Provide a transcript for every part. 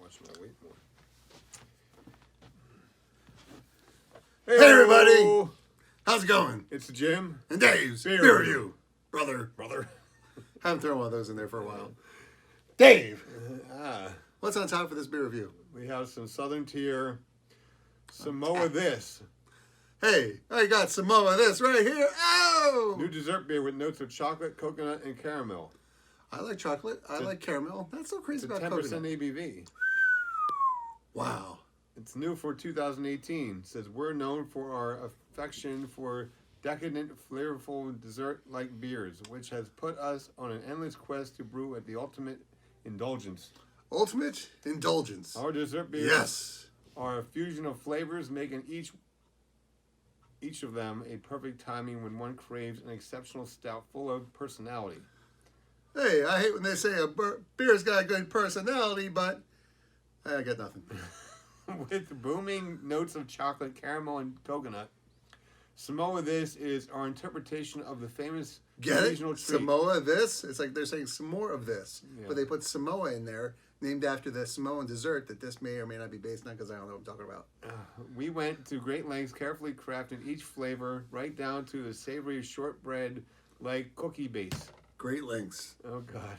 watch my weight more. Hey everybody! How's it going? It's Jim And Dave's Beer Review. Brother. Haven't thrown one of those in there for a while. Dave! What's on top for this beer review? We have some Southern Tier Samoa This. Hey, I got Samoa This right here. Oh! New dessert beer with notes of chocolate, coconut, and caramel. I like chocolate. I like caramel. That's so crazy It's a about 10% coconut. ABV. Wow. It's new for 2018. It says, we're known for our affection for decadent, flavorful, dessert-like beers, which has put us on an endless quest to brew at the ultimate indulgence. Ultimate indulgence. Our dessert beers Yes. are a fusion of flavors, making each of them a perfect timing when one craves an exceptional stout full of personality. Hey, I hate when they say a beer's got a good personality, but I got nothing. With booming notes of chocolate, caramel, and coconut, Samoa This is our interpretation of the famous Get regional it? treat. Samoa This? It's like they're saying some more of this. Yeah. But they put Samoa in there, named after the Samoan dessert that this may or may not be based on, because I don't know what I'm talking about. We went to great lengths, carefully crafting each flavor, right down to the savory shortbread-like cookie base. Great lengths. Oh, God.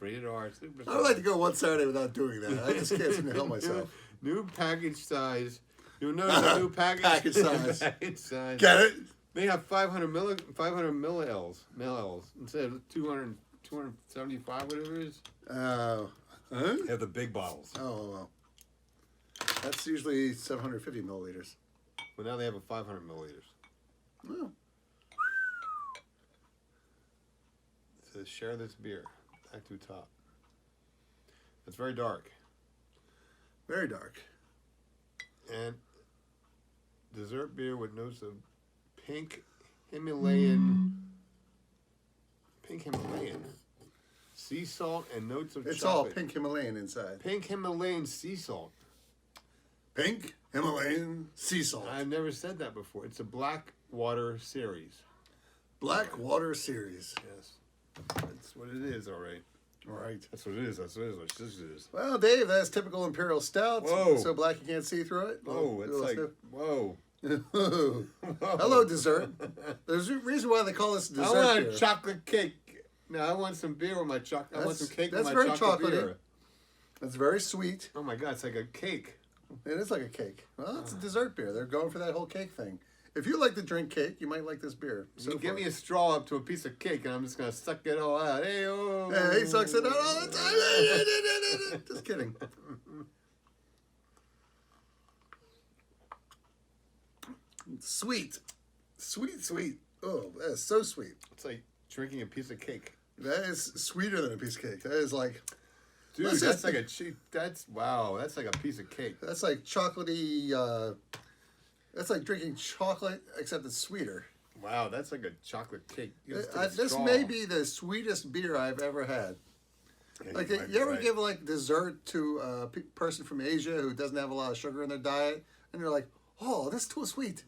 Rated R. I would like to go one Saturday without doing that. I just can't seem to help myself. New package size. You'll notice the new package, Package size. package size. Get it? They have 500 milliliters instead of 275, whatever it is. Huh? They have the big bottles. Oh, well. That's usually 750 milliliters. But now they have a 500 milliliters. Oh. It says, share this beer. Back to top. It's very dark. Very dark. And dessert beer with notes of pink Himalayan sea salt and notes of It's chocolate. all pink Himalayan inside. Pink Himalayan sea salt. Pink Himalayan sea salt. I've never said that before. It's a Blackwater series. Blackwater series. Yes. That's what it is, all right. All right. That's what it is. That's what it is. What this is. Well, Dave, that's typical Imperial Stout. Whoa. So black you can't see through it. Whoa, it's like, whoa. Hello, dessert. There's a reason why they call this dessert I want beer. a chocolate cake. No, I want some beer with my chocolate. I want some cake with that's my very chocolate chocolatey. beer. It's very sweet. Oh my God, it's like a cake. It is like a cake. Well, it's a dessert beer. They're going for that whole cake thing. If you like to drink cake, you might like this beer. So give me a straw up to a piece of cake, and I'm just gonna suck it all out. Hey, oh. Hey, he sucks it out all the time. Just kidding. Sweet. Sweet. Oh, that is so sweet. It's like drinking a piece of cake. That is sweeter than a piece of cake. That is like... Dude, that's like a cheap... Wow, that's like a piece of cake. That's like chocolatey... that's like drinking chocolate, except it's sweeter. Wow, that's like a chocolate cake. This may be the sweetest beer I've ever had. Yeah, like, you ever give like dessert to a person from Asia who doesn't have a lot of sugar in their diet, and you're like, "Oh, this is too sweet."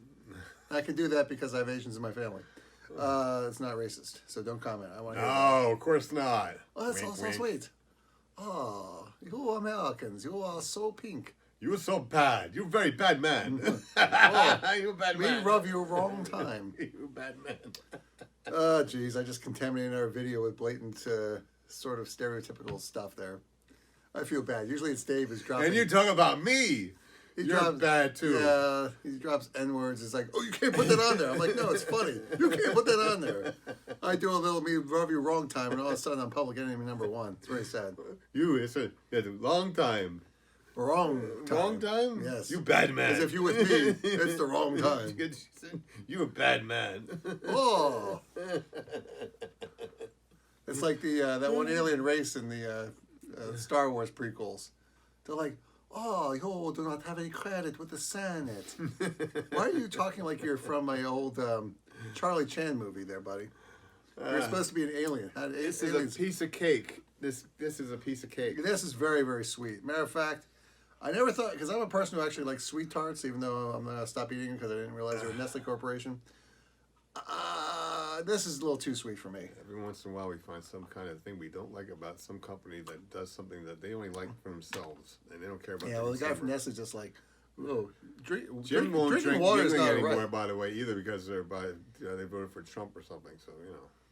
I can do that because I have Asians in my family. It's not racist, so don't comment. I want to hear that. No, of course not. Oh, that's Wink, all so wink. sweet. Oh, you Americans, you are so pink. You were so bad. You're a very bad man. You're a bad We man. rub you wrong time. You're a bad man. Oh, geez, I just contaminated our video with blatant, sort of stereotypical stuff there. I feel bad. Usually it's Dave who's dropping. And you talk about me. He You're drops, bad too. Yeah, he drops N-words. It's like, oh, you can't put that on there. I'm like, no, it's funny. You can't put that on there. I do a little me rub you wrong time, and all of a sudden I'm public enemy #1. It's very sad. It's a long time. Wrong time. Wrong time? Yes. You bad man. As if you with me, it's the wrong time. You a bad man. Oh. It's like the that one alien race in the Star Wars prequels. They're like, oh, you do not have any credit with the Senate. Why are you talking like you're from my old Charlie Chan movie there, buddy? You're supposed to be an alien. This is a piece of cake. This is a piece of cake. This is very, very sweet. Matter of fact, I never thought, because I'm a person who actually likes sweet tarts, even though I'm going to stop eating them because I didn't realize they were Nestle Corporation. this is a little too sweet for me. Every once in a while, we find some kind of thing we don't like about some company that does something that they only like for themselves, and they don't care about. Yeah, well, the guy from Nestle's just like, oh, Jim won't drinking drink water is Jimm not anymore, right. by the way, either because they voted for Trump or something. So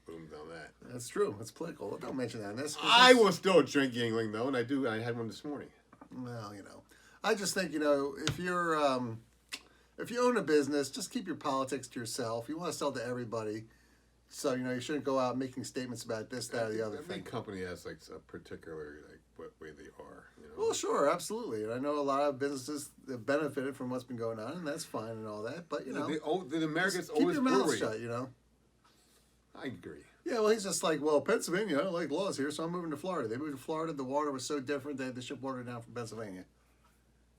boom down that. That's true. It's political. Don't mention that in this. I will still drink Yingling though, and I do. I had one this morning. Well, I just think if you're if you own a business, just keep your politics to yourself. You want to sell to everybody, so you shouldn't go out making statements about this, that, or the other Every thing. company has like a particular what way they are. Well, sure, absolutely, and I know a lot of businesses that benefited from what's been going on, and that's fine and all that. But the Americans keep always your mouth brewery. shut. I agree. Yeah, well, he's just like, well, Pennsylvania, I don't like laws here, so I'm moving to Florida. They moved to Florida. The water was so different they had to ship water down from Pennsylvania.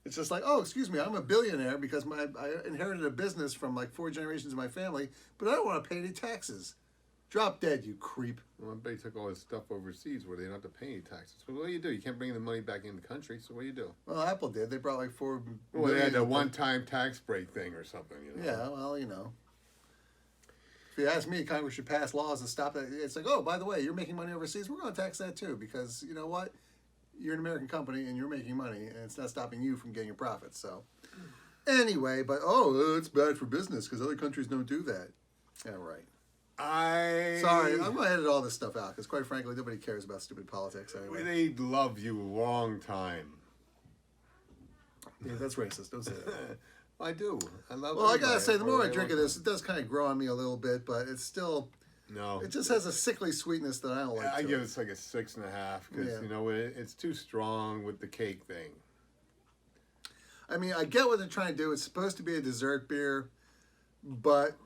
It's just like, oh, excuse me, I'm a billionaire because I inherited a business from like 4 generations of my family, but I don't want to pay any taxes. Drop dead, you creep. Well, they took all his stuff overseas where they don't have to pay any taxes. But what do you do? You can't bring the money back in the country, so what do you do? Well, Apple did. They brought like 4 Well, they had the billion- one-time tax break thing or something. Yeah, well, If you ask me, Congress should pass laws to stop that. It's like, oh, by the way, you're making money overseas. We're going to tax that too because you know what? You're an American company and you're making money, and it's not stopping you from getting your profits. So, anyway, but it's bad for business because other countries don't do that. Yeah, right. Sorry, I'm going to edit all this stuff out because, quite frankly, nobody cares about stupid politics anyway. They love you a long time. Yeah, that's racist. Don't say that. I do. I love. Well, I gotta everybody say, the more I for a drink of long this, it does kind of grow on me a little bit, but it's still. No. It just has a sickly sweetness that I don't like. I to give it. it like a 6.5 because Yeah. it's too strong with the cake thing. I mean, I get what they're trying to do. It's supposed to be a dessert beer, but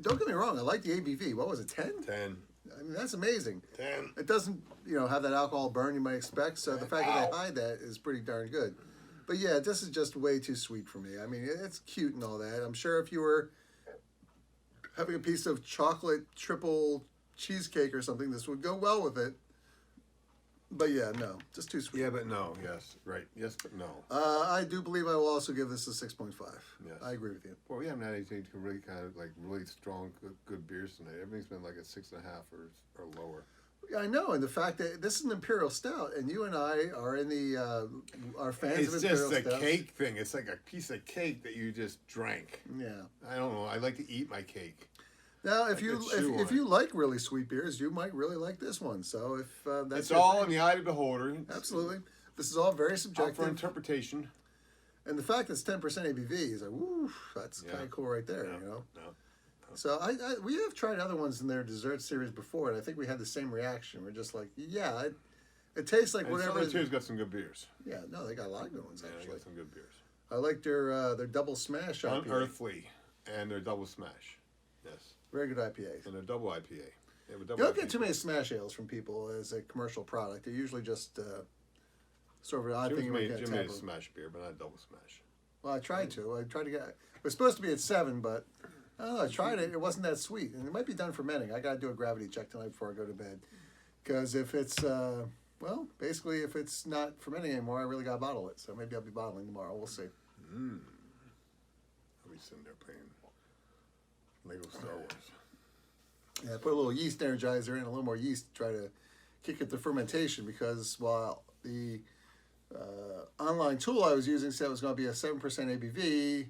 don't get me wrong. I like the ABV. What was it, 10? 10. I mean, that's amazing. 10. It doesn't, have that alcohol burn you might expect. So the fact that they hide that is pretty darn good. But yeah, this is just way too sweet for me. I mean, it's cute and all that. I'm sure if you were having a piece of chocolate triple cheesecake or something, this would go well with it. But yeah, no, just too sweet. Yeah, but no. Yes, right. Yes, but no. I do believe I will also give this a 6.5. Yes. I agree with you. Well, we haven't had anything to really kind of like really strong, good beers tonight. Everything's been like a 6.5 or lower. Yeah, I know, and the fact that this is an Imperial Stout, and you and I are in the are fans of It's Imperial just a Stouts. cake thing. It's like a piece of cake that you just drank. Yeah. I don't know. I like to eat my cake. Now, if I you could chew if on you like really sweet beers, you might really like this one. So if that's It's your all thing- in the eye of the beholder. absolutely. This is all very Up for subjective, interpretation. and the fact that it's 10% ABV is like, woo, that's Yeah. kind of cool right there, No. So we have tried other ones in their dessert series before, and I think we had the same reaction. We're just like, yeah, it tastes like And whatever. Southern Two's got some good beers. Yeah, no, they got a lot of good ones Yeah, they actually. got some good beers. I like their double smash IPA. Unearthly and their double smash. Yes. Very good IPA. And their double IPA. They have a double You don't get IPA. too many smash ales from people as a commercial product. They're usually just sort of an odd Jim thing you might made, get Jim at made a tap room. smash beer, but not a double smash. Well, I tried to. It was supposed to be at 7, but I don't know. I tried it. It wasn't that sweet, and it might be done fermenting. I got to do a gravity check tonight before I go to bed, because if it's basically if it's not fermenting anymore, I really got to bottle it. So maybe I'll be bottling tomorrow. We'll see. I'll be sitting there playing Lego Star Wars. Yeah, I put a little yeast energizer in, a little more yeast to try to kick up the fermentation, because while the online tool I was using said it was going to be a 7% ABV,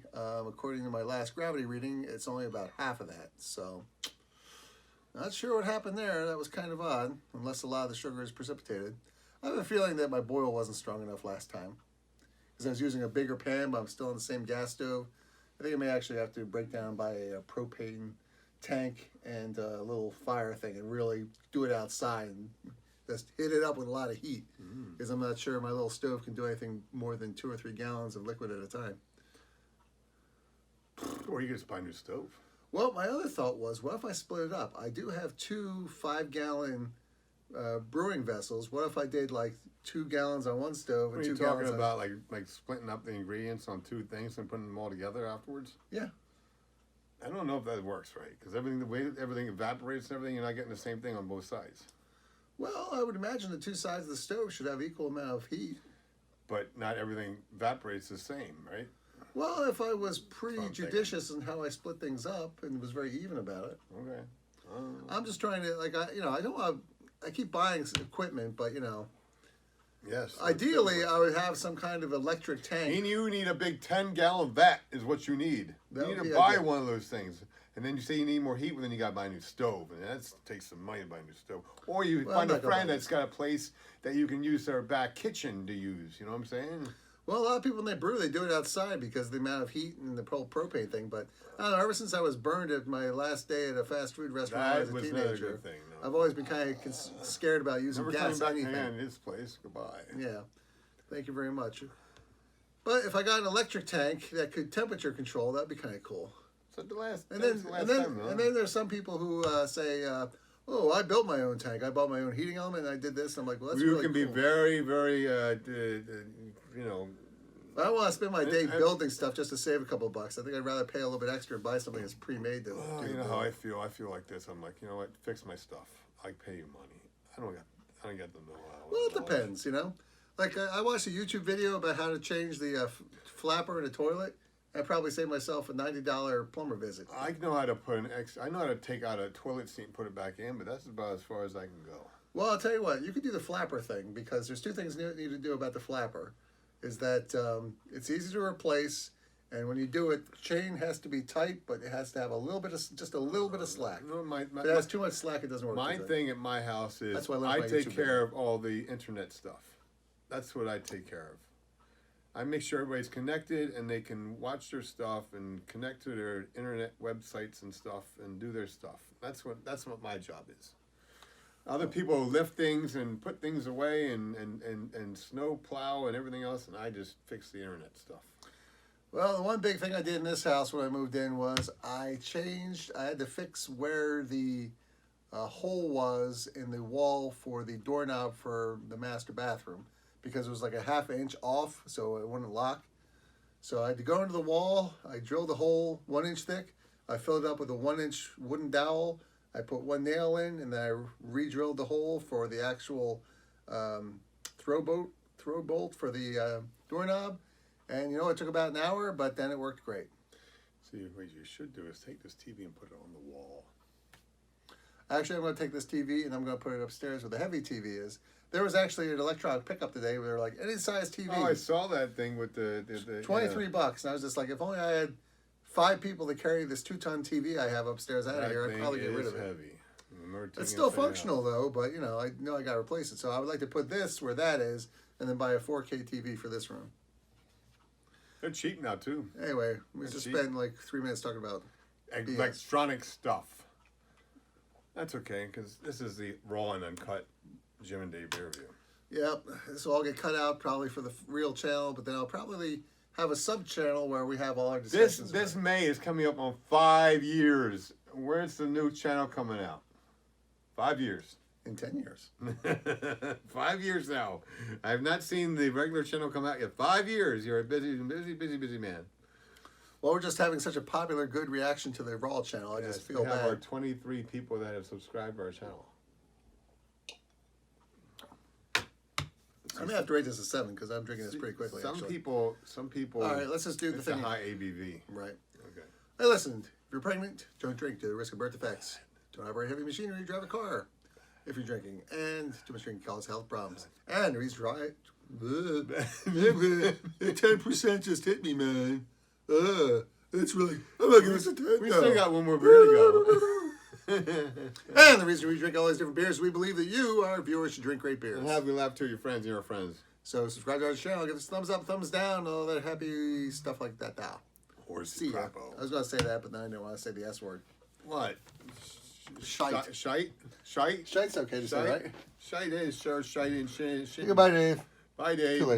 according to my last gravity reading, it's only about half of that. So, not sure what happened there. That was kind of odd, unless a lot of the sugar is precipitated. I have a feeling that my boil wasn't strong enough last time, because I was using a bigger pan, but I'm still on the same gas stove. I think I may actually have to break down by a propane tank and a little fire thing and really do it outside and just hit it up with a lot of heat, because I'm not sure my little stove can do anything more than 2 or 3 gallons of liquid at a time. Or you can just buy a new stove. Well, my other thought was, what if I split it up? I do have 2 5-gallon brewing vessels. What if I did like 2 gallons on one stove What and are 2 you gallons talking on... about? Like splitting up the ingredients on 2 things and putting them all together afterwards? Yeah. I don't know if that works right, because the way everything evaporates and everything, you're not getting the same thing on both sides. Well, I would imagine the 2 sides of the stove should have equal amount of heat. But not everything evaporates the same, right? Well, if I was pretty That's what I'm judicious in how I split things up and was very even about it. Okay. I'm just trying to I don't want. I keep buying equipment, but Yes. ideally I would have some kind of electric tank. And you need a big 10-gallon vat is what you need. That You need would to be buy ideal. one of those things. And then you say you need more heat, well, then you got to buy a new stove. And that takes some money to buy a new stove. Or you Well, find I'm a not gonna friend buy that's got a place that you can use their back kitchen to use. You know what I'm saying? Well, a lot of people when they brew, they do it outside because of the amount of heat and the whole propane thing. But I don't know. Ever since I was burned at my last day at a fast food restaurant That as a was not a teenager, good thing. No. I've always been kind of scared about using Never gas. coming back Anything. in this place. Goodbye. Yeah. Thank you very much. But if I got an electric tank that could temperature control, that'd be kind of cool. So the last, And that's then, the last and then, time, though. and then there's some people who say, "Oh, I built my own tank. I bought my own heating element. And I did this." And I'm like, "Well, that's you really can be cool." very, very, I don't want to spend my day and- building stuff just to save a couple of bucks. I think I'd rather pay a little bit extra and buy something that's pre-made. To Oh, do you the know how build. I feel. I feel like this. I'm like, you know what? Fix my stuff. I pay you money. I don't get the know-how. Well, it depends, Like I watched a YouTube video about how to change the flapper in a toilet. I'd probably save myself a $90 plumber visit. I know how to put I know how to take out a toilet seat and put it back in, but that's about as far as I can go. Well, I'll tell you what, you could do the flapper thing because there's two things you need to do about the flapper. Is that it's easy to replace, and when you do it, the chain has to be tight, but it has to have just a little bit of slack. You know, If it has too much slack, it doesn't work. my too good. thing at my house is That's why I love I my take YouTube care of all the internet stuff. That's what I take care of. I make sure everybody's connected and they can watch their stuff and connect to their internet websites and stuff and do their stuff. That's what my job is. Other people lift things and put things away and snow plow and everything else, and I just fix the internet stuff. Well, the one big thing I did in this house when I moved in was I had to fix where the hole was in the wall for the doorknob for the master bathroom because it was like a ½ inch off, so it wouldn't lock. So I had to go into the wall. I drilled a hole 1 inch thick. I filled it up with a 1 inch wooden dowel. I put one nail in, and then I re-drilled the hole for the actual throw bolt for the doorknob. And it took about an hour, but then it worked great. See, what you should do is take this TV and put it on the wall. Actually, I'm going to take this TV and I'm going to put it upstairs where the heavy TV is. There was actually an electronic pickup today where they're like, any size TV. Oh, I saw that thing with the $23. And I was just like, if only I had 5 people to carry this 2-ton TV I have upstairs out of here, I'd probably get rid of it. Heavy. It's still functional though, but I know I got to replace it. So I would like to put this where that is and then buy a 4K TV for this room. They're cheap now too. Anyway, we That's just cheap. spent like 3 minutes talking about BS. Electronic stuff. That's okay, because this is the raw and uncut Jim and Dave beer review. Yep, this will all get cut out probably for the real channel, but then I'll probably have a sub channel where we have all our discussions. This May is coming up on 5 years. Where's the new channel coming out? 5 years. In 10 years. 5 years now. I have not seen the regular channel come out yet. 5 years. You're a busy man. Well, we're just having such a popular, good reaction to the Raw channel. I Yes, just feel we have our bad. 23 people that have subscribed to our channel. I may have to rate this a 7 because I'm drinking this pretty quickly. Some actually. people. All right, let's just do the It's thing. a high ABV. Right. Okay. Hey, listen. If you're pregnant, don't drink to the risk of birth defects. Don't operate heavy machinery. Drive a car. If you're drinking, and too much drinking causes health problems. And he's dry. 10% just hit me, man. It's really. I'm not giving this a 10. We still got one more beer to And the reason we drink all these different beers, we believe that you, our viewers, should drink great beers. And have you laugh to your friends, your friends. So subscribe to our channel, give us a thumbs up, thumbs down, all that happy stuff like that. Now, Horsey see ya. crapo. I was going to say that, but then I didn't want to say the S word. What? Shite. Shite? Shite's okay to say, right? Shite is, sure. Shite and shit. Goodbye, Dave. Bye, Dave. See you later.